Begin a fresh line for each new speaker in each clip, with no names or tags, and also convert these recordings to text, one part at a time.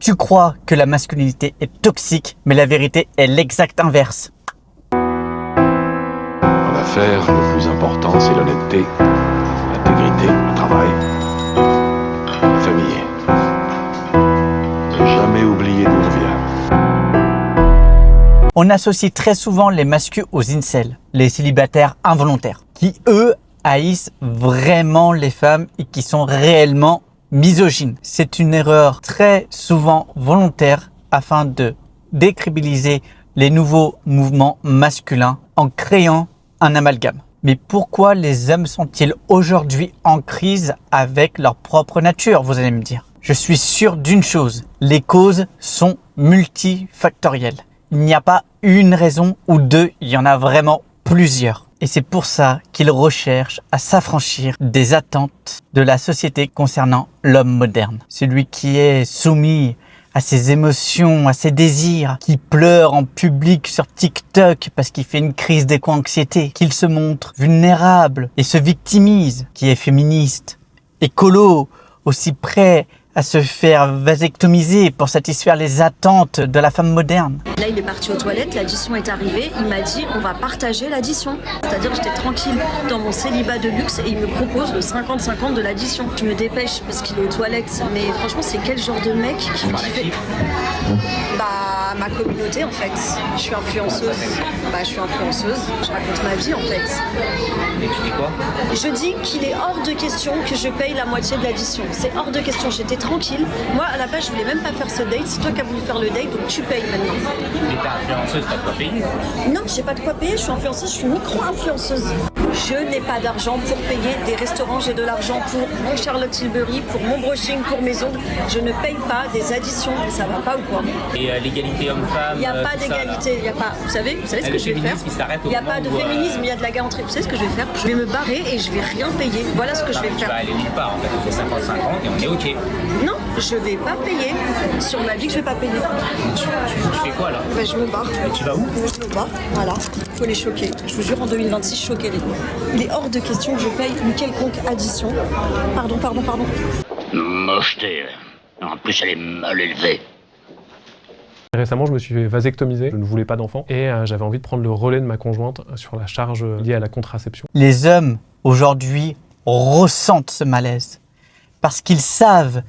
Tu crois que la masculinité est toxique, mais la vérité est l'exact inverse.
En affaires, le plus important, c'est l'honnêteté, l'intégrité, le travail, la famille. Ne jamais oublier d'où on vient.
On associe très souvent les masculins aux incels, les célibataires involontaires, qui eux haïssent vraiment les femmes et qui sont réellement misogynes. C'est une erreur très souvent volontaire afin de décrédibiliser les nouveaux mouvements masculins en créant un amalgame. Mais pourquoi les hommes sont-ils aujourd'hui en crise avec leur propre nature, vous allez me dire? Je suis sûr d'une chose, les causes sont multifactorielles. Il n'y a pas une raison ou deux, il y en a vraiment plusieurs. Et c'est pour ça qu'ils recherchent à s'affranchir des attentes de la société concernant l'homme moderne. Celui qui est soumis à ses émotions, à ses désirs, qui pleure en public sur TikTok parce qu'il fait une crise d'éco-anxiété, qu'il se montre vulnérable et se victimise, qui est féministe, écolo, aussi prêt à se faire vasectomiser pour satisfaire les attentes de la femme moderne.
Là, il est parti aux toilettes, l'addition est arrivée, il m'a dit on va partager l'addition. C'est-à-dire que j'étais tranquille dans mon célibat de luxe et il me propose le 50-50 de l'addition. Je me dépêche parce qu'il est aux toilettes, mais franchement, c'est quel genre de mec qui fait... Bah, ma communauté en fait. Je suis influenceuse. Je raconte ma vie en fait.
Et tu dis quoi?
Je dis qu'il est hors de question que je paye la moitié de l'addition. C'est hors de question, j'étais tranquille. Moi, à la base, je voulais même pas faire ce date. C'est toi qui as voulu faire le date, donc tu payes maintenant.
Mais t'es influenceuse, t'as pas payé?
Non, j'ai pas de quoi payer, je suis influenceuse, je suis micro-influenceuse. Je n'ai pas d'argent pour payer des restaurants, j'ai de l'argent pour mon Charlotte Tilbury, pour mon brushing, pour mes ongles. Je ne paye pas des additions, ça va pas ou quoi?
Et l'égalité homme-femme?
Il n'y a pas d'égalité, il n'y a pas... Vous savez ce que je vais faire? Il n'y a pas de féminisme, il y a de la galanterie. Vous savez ce que je vais faire? Je vais me barrer et je vais rien payer. Voilà ce que je vais faire.
Tu vas aller nulle part, en fait, on fait 50-50 et on est ok.
Non, je vais pas payer. Sur ma vie que je vais pas payer.
Tu fais quoi là?
Ben, je me barre.
Et tu vas où?
Je me barre, voilà. Faut les choquer. Je vous jure, en 2026, choquez-les. Il est hors de question que je paye une quelconque addition. Pardon.
Mocheté. En plus, elle est mal élevée.
Récemment, je me suis fait vasectomiser, je ne voulais pas d'enfant et j'avais envie de prendre le relais de ma conjointe sur la charge liée à la contraception.
Les hommes, aujourd'hui, ressentent ce malaise parce qu'ils savent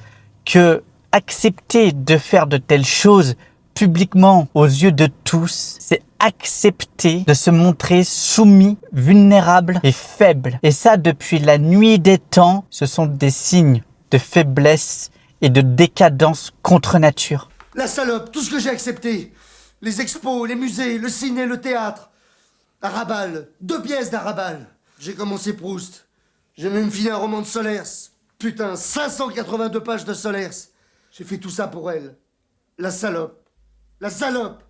que accepter de faire de telles choses publiquement aux yeux de tous, c'est accepter de se montrer soumis, vulnérable et faible. Et ça, depuis la nuit des temps, ce sont des signes de faiblesse et de décadence contre nature.
La salope, tout ce que j'ai accepté. Les expos, les musées, le ciné, le théâtre. Arabal, 2 pièces d'Arabal. J'ai commencé Proust. J'ai même fini un roman de Solers. Putain, 582 pages de Solers. J'ai fait tout ça pour elle. La salope. La salope.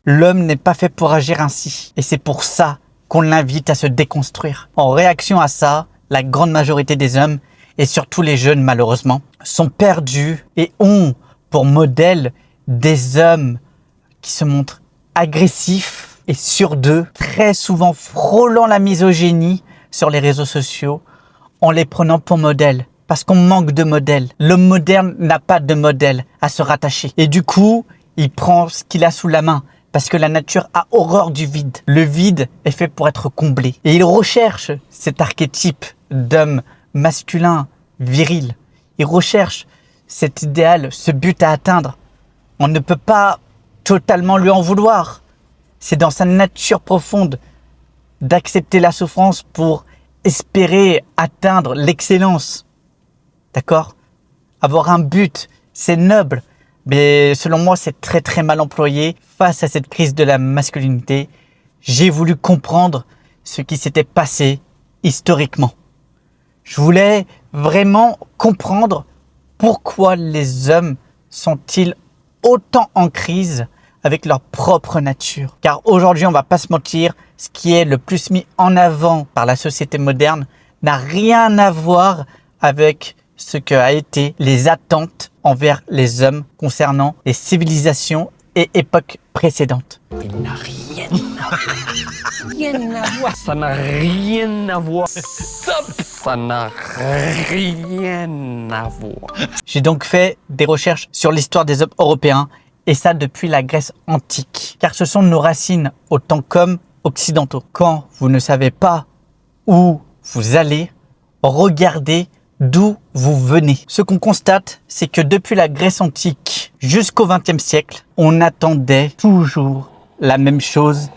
L'homme n'est pas fait pour agir ainsi. Et c'est pour ça qu'on l'invite à se déconstruire. En réaction à ça, la grande majorité des hommes, et surtout les jeunes malheureusement, sont perdus et ont pour modèle des hommes qui se montrent agressifs et sur deux, très souvent frôlant la misogynie sur les réseaux sociaux en les prenant pour modèle. Parce qu'on manque de modèle. L'homme moderne n'a pas de modèle à se rattacher. Et du coup, il prend ce qu'il a sous la main. Parce que la nature a horreur du vide. Le vide est fait pour être comblé. Et il recherche cet archétype d'homme masculin, viril. Il recherche cet idéal, ce but à atteindre. On ne peut pas totalement lui en vouloir. C'est dans sa nature profonde d'accepter la souffrance pour espérer atteindre l'excellence. D'accord? Avoir un but, c'est noble. Mais selon moi, c'est très très mal employé. Face à cette crise de la masculinité, j'ai voulu comprendre ce qui s'était passé historiquement. Je voulais vraiment comprendre pourquoi les hommes sont-ils autant en crise avec leur propre nature. Car aujourd'hui, on va pas se mentir, ce qui est le plus mis en avant par la société moderne n'a rien à voir avec ce qu'a été les attentes envers les hommes concernant les civilisations et époque précédente.
Ça n'a rien à voir. Ça n'a rien à voir.
J'ai donc fait des recherches sur l'histoire des hommes européens, et ça depuis la Grèce antique, car ce sont nos racines autant comme occidentaux. Quand vous ne savez pas où vous allez, regardez d'où vous venez. Ce qu'on constate, c'est que depuis la Grèce antique jusqu'au XXe siècle, on attendait toujours la même chose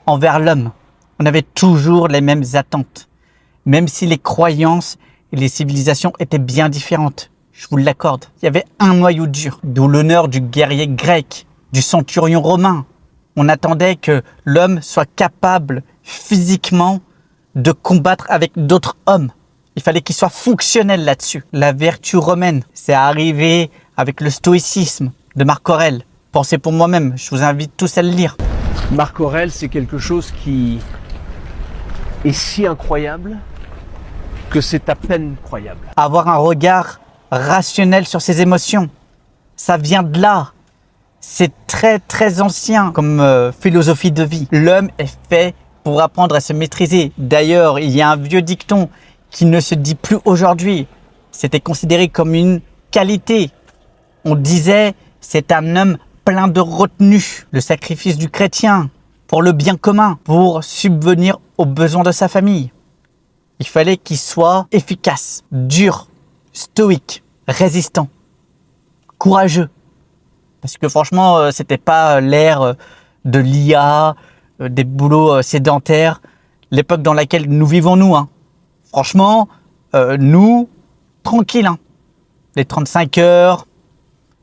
envers l'homme. On avait toujours les mêmes attentes, même si les croyances et les civilisations étaient bien différentes. Je vous l'accorde. Il y avait un noyau dur, d'où l'honneur du guerrier grec, du centurion romain. On attendait que l'homme soit capable physiquement de combattre avec d'autres hommes. Il fallait qu'il soit fonctionnel là-dessus. La vertu romaine, c'est arrivé avec le stoïcisme de Marc Aurèle. Pensez pour moi-même, je vous invite tous à le lire.
Marc Aurèle, c'est quelque chose qui est si incroyable que c'est à peine croyable.
Avoir un regard rationnel sur ses émotions, ça vient de là. C'est très très ancien comme philosophie de vie. L'homme est fait pour apprendre à se maîtriser. D'ailleurs, il y a un vieux dicton qui ne se dit plus aujourd'hui. C'était considéré comme une qualité. On disait, c'est un homme plein de retenue. Le sacrifice du chrétien pour le bien commun, pour subvenir aux besoins de sa famille. Il fallait qu'il soit efficace, dur, stoïque, résistant, courageux. Parce que franchement, c'était pas l'ère de l'IA, des boulots sédentaires, l'époque dans laquelle nous vivons nous. Franchement, nous, tranquille. Les 35 heures,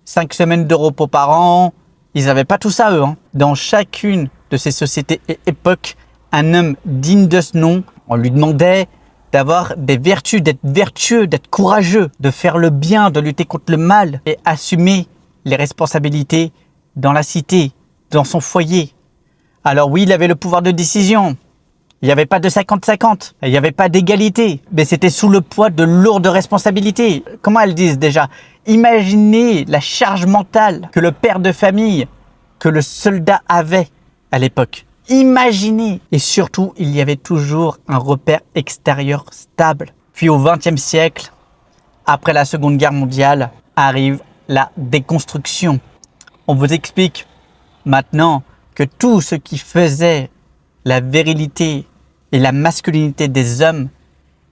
5 semaines de repos par an, ils n'avaient pas tout ça eux. Dans chacune de ces sociétés et époques, un homme digne de ce nom, on lui demandait d'avoir des vertus, d'être vertueux, d'être courageux, de faire le bien, de lutter contre le mal et assumer les responsabilités dans la cité, dans son foyer. Alors oui, il avait le pouvoir de décision. Il n'y avait pas de 50-50, il n'y avait pas d'égalité, mais c'était sous le poids de lourdes responsabilités. Comment elles disent déjà? Imaginez la charge mentale que le père de famille, que le soldat avait à l'époque. Imaginez! Et surtout, il y avait toujours un repère extérieur stable. Puis au XXe siècle, après la Seconde Guerre mondiale, arrive la déconstruction. On vous explique maintenant que tout ce qui faisait la virilité et la masculinité des hommes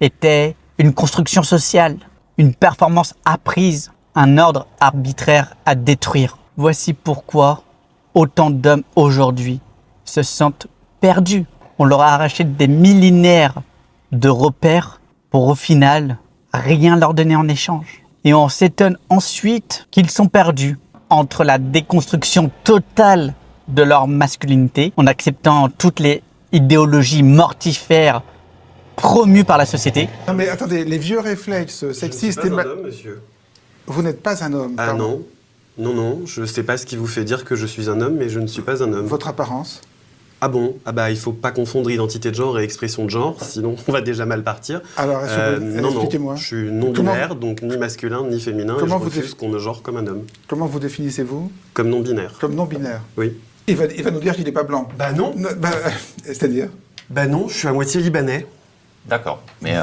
était une construction sociale, une performance apprise, un ordre arbitraire à détruire. Voici pourquoi autant d'hommes aujourd'hui se sentent perdus. On leur a arraché des millénaires de repères pour au final rien leur donner en échange. Et on s'étonne ensuite qu'ils sont perdus entre la déconstruction totale de leur masculinité, en acceptant toutes les idéologies mortifères promues par la société.
Non mais attendez, les vieux réflexes sexistes...
Je ne suis pas un homme, monsieur.
Vous n'êtes pas un homme,
Ah
pardon.
non, je ne sais pas ce qui vous fait dire que je suis un homme, mais je ne suis pas un homme.
Votre apparence?
Ah bon? Ah bah il faut pas confondre identité de genre et expression de genre, sinon on va déjà mal partir.
Alors, expliquez-moi.
Je suis non-binaire, donc ni masculin ni féminin, et je refuse qu'on me genre comme un homme.
Comment vous définissez-vous?
Comme non-binaire.
Comme non-binaire?
Oui.
Il va nous dire qu'il n'est pas blanc.
Bah non.
C'est-à-dire?
Bah non, je suis à moitié libanais.
D'accord, mais...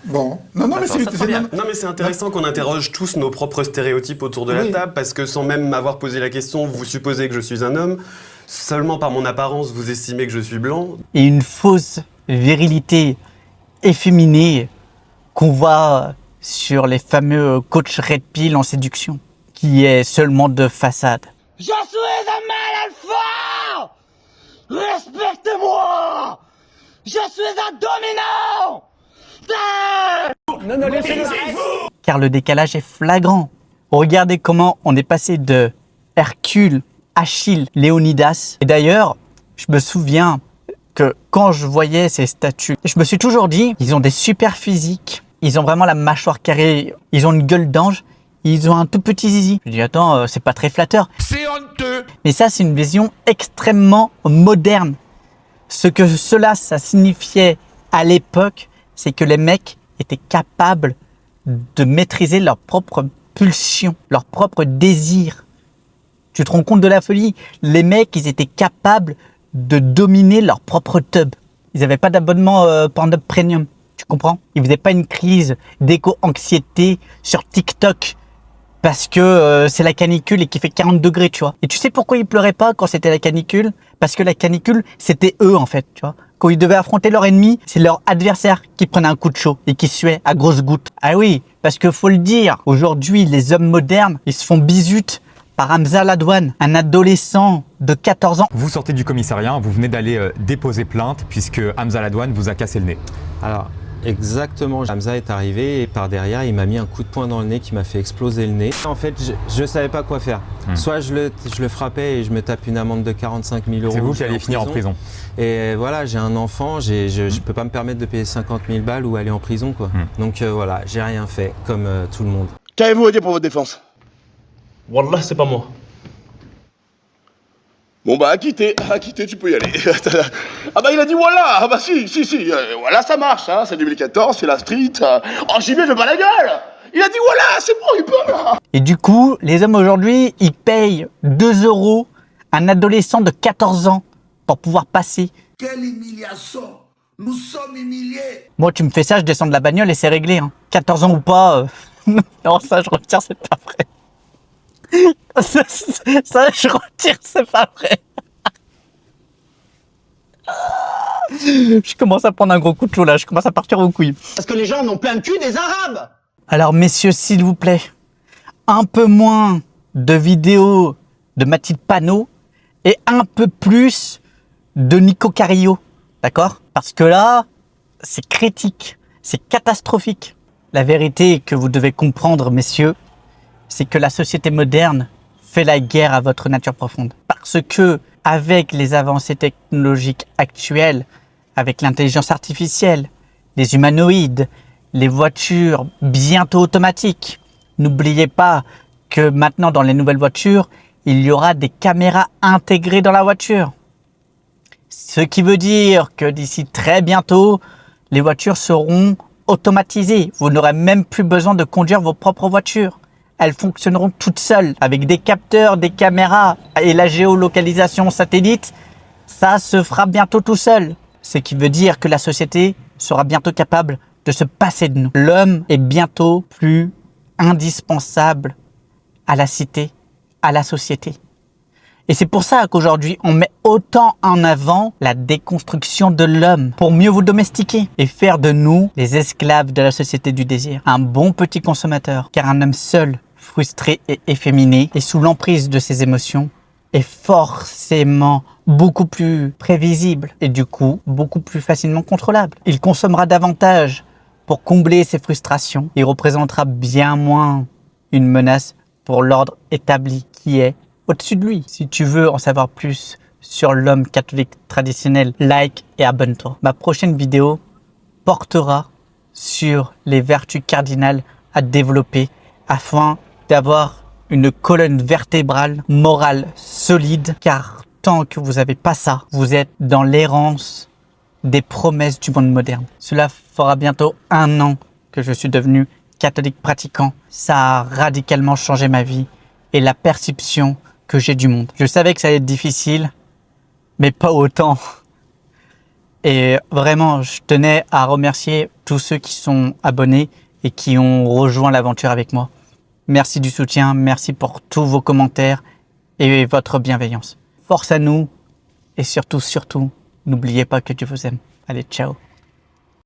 Bon. Non, mais c'est...
Non, mais c'est intéressant qu'on interroge tous nos propres stéréotypes autour de la table, parce que sans même m'avoir posé la question, vous supposez que je suis un homme. Seulement par mon apparence, vous estimez que je suis blanc.
Et une fausse virilité efféminée qu'on voit sur les fameux coachs Red Pill en séduction, qui est seulement de façade.
Je suis un mâle alpha! Respectez-moi! Je suis un dominant!
Non, laissez-le!
Car le décalage est flagrant. Regardez comment on est passé de Hercule, Achille, Léonidas. Et d'ailleurs, je me souviens que quand je voyais ces statues, je me suis toujours dit, ils ont des super physiques. Ils ont vraiment la mâchoire carrée. Ils ont une gueule d'ange. Ils ont un tout petit zizi. Je dis, attends, c'est pas très flatteur.
C'est honteux!
Mais ça, c'est une vision extrêmement moderne. Ce que ça signifiait à l'époque, c'est que les mecs étaient capables de maîtriser leurs propres pulsions, leurs propres désirs. Tu te rends compte de la folie? Les mecs, ils étaient capables de dominer leur propre tub. Ils n'avaient pas d'abonnement Pornhub Premium. Tu comprends? Ils faisaient pas une crise d'éco-anxiété sur TikTok parce que c'est la canicule et qu'il fait 40 degrés, tu vois. Et tu sais pourquoi ils pleuraient pas quand c'était la canicule? Parce que la canicule, c'était eux, en fait, tu vois. Quand ils devaient affronter leur ennemi, c'est leur adversaire qui prenait un coup de chaud et qui suait à grosses gouttes. Ah oui, parce que faut le dire, aujourd'hui, les hommes modernes, ils se font bisutes par Hamza Ladouane, un adolescent de 14 ans.
Vous sortez du commissariat, vous venez d'aller déposer plainte puisque Hamza Ladouane vous a cassé le nez.
Alors, exactement, Hamza est arrivé et par derrière, il m'a mis un coup de poing dans le nez qui m'a fait exploser le nez. En fait, je ne savais pas quoi faire. Soit je le frappais et je me tape une amende de 45 000 €.
C'est vous qui allez finir en prison.
Et voilà, j'ai un enfant, je ne peux pas me permettre de payer 50 000 balles ou aller en prison, quoi. Donc voilà, j'ai rien fait, comme tout le monde.
Qu'avez-vous à dire pour votre défense?
Wallah, c'est pas moi.
Bon bah, à quitter, tu peux y aller. Ah bah il a dit voilà, ah bah si, voilà ça marche, hein, c'est 2014, c'est la street. Oh j'y vais, je me bats la gueule. Il a dit voilà, c'est bon, il peut là.
Et du coup, les hommes aujourd'hui, ils payent 2 € un adolescent de 14 ans pour pouvoir passer.
Quelle humiliation! Nous sommes humiliés!
Moi, tu me fais ça, je descends de la bagnole et c'est réglé. Hein. 14 ans ou pas, non, ça je retire, c'est pas vrai. Ça, je retire, c'est pas vrai. Je commence à prendre un gros coup de chaud là, je commence à partir aux couilles.
Parce que les gens n'ont plein le cul des Arabes!
Alors messieurs, s'il vous plaît, un peu moins de vidéos de Mathilde Panot et un peu plus de Nico Carillo, d'accord? Parce que là, c'est critique, c'est catastrophique. La vérité que vous devez comprendre, messieurs, c'est que la société moderne fait la guerre à votre nature profonde. Parce que, avec les avancées technologiques actuelles, avec l'intelligence artificielle, les humanoïdes, les voitures bientôt automatiques, n'oubliez pas que maintenant dans les nouvelles voitures, il y aura des caméras intégrées dans la voiture. Ce qui veut dire que d'ici très bientôt, les voitures seront automatisées. Vous n'aurez même plus besoin de conduire vos propres voitures. Elles fonctionneront toutes seules avec des capteurs, des caméras et la géolocalisation satellite. Ça se fera bientôt tout seul. Ce qui veut dire que la société sera bientôt capable de se passer de nous. L'homme est bientôt plus indispensable à la cité, à la société. Et c'est pour ça qu'aujourd'hui, on met autant en avant la déconstruction de l'homme pour mieux vous domestiquer et faire de nous les esclaves de la société du désir. Un bon petit consommateur, car un homme seul, frustré et efféminé et sous l'emprise de ses émotions est forcément beaucoup plus prévisible et du coup beaucoup plus facilement contrôlable. Il consommera davantage pour combler ses frustrations et représentera bien moins une menace pour l'ordre établi qui est au-dessus de lui. Si tu veux en savoir plus sur l'homme catholique traditionnel, like et abonne-toi. Ma prochaine vidéo portera sur les vertus cardinales à développer afin d'avoir une colonne vertébrale morale solide, car tant que vous n'avez pas ça, vous êtes dans l'errance des promesses du monde moderne. Cela fera bientôt 1 an que je suis devenu catholique pratiquant. Ça a radicalement changé ma vie et la perception que j'ai du monde. Je savais que ça allait être difficile, mais pas autant. Et vraiment, je tenais à remercier tous ceux qui sont abonnés et qui ont rejoint l'aventure avec moi. Merci du soutien, merci pour tous vos commentaires et votre bienveillance. Force à nous et surtout, n'oubliez pas que Dieu vous aime. Allez, ciao.